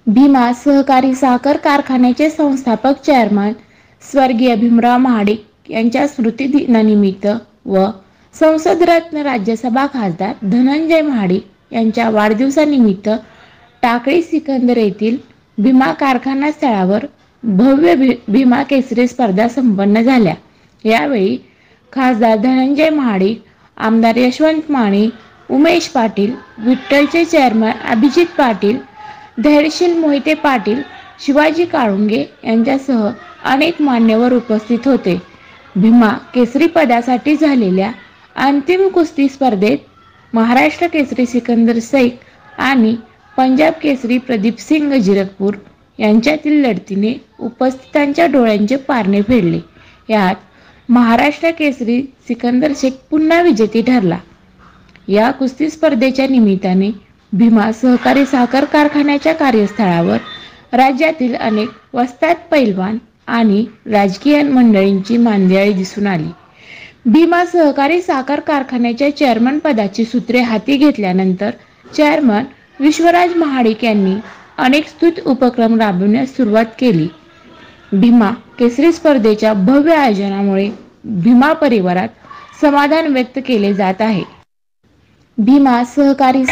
भीमा सहकारी साखर कारखान्याचे संस्थापक चेअरमन स्वर्गीय भीमराव महाडिक यांच्या स्मृतिदिनानिमित्त व संसदरत्न राज्यसभा खासदार धनंजय महाडिक यांच्या वाढदिवसानिमित्त टाकळी सिकंदर येथील भीमा कारखाना स्थळावर भव्य भीमा केसरी स्पर्धा संपन्न झाल्या। यावेळी खासदार धनंजय महाडिक, आमदार यशवंत माने, उमेश पाटील, विठ्ठलचे चेअरमन अभिजित पाटील, धैर्यशील मोहिते पाटील, शिवाजी काळुंगे यांच्यासह अनेक मान्यवर उपस्थित होते। भीमा केसरी पदासाठी झालेल्या अंतिम कुस्ती स्पर्धेत महाराष्ट्र केसरी सिकंदर शेख आणि पंजाब केसरी प्रदीप सिंग जीरकपूर यांच्यातील लढतीने उपस्थितांच्या डोळ्यांचे पारणे फेडले। यात महाराष्ट्र केसरी सिकंदर शेख पुन्हा विजेती ठरला। या कुस्ती स्पर्धेच्या निमित्ताने भीमा सहकारी साखर कारखान्याच्या कार्यस्थळावर राज्यातील अनेक वस्ताद पैलवान आणि राजकीय मंडळींची मांदियाळी दिसून आली। भीमा सहकारी साखर कारखान्याच्या चेअरमन पदाची सूत्रे हाती घेतल्यानंतर चेअरमन विश्वराज महाडिक यांनी अनेक स्तुत उपक्रम राबविण्यास सुरुवात केली। भीमा केसरी स्पर्धेच्या भव्य आयोजनामुळे भीमा परिवारात समाधान व्यक्त केले जात आहे। भीमा सहकारी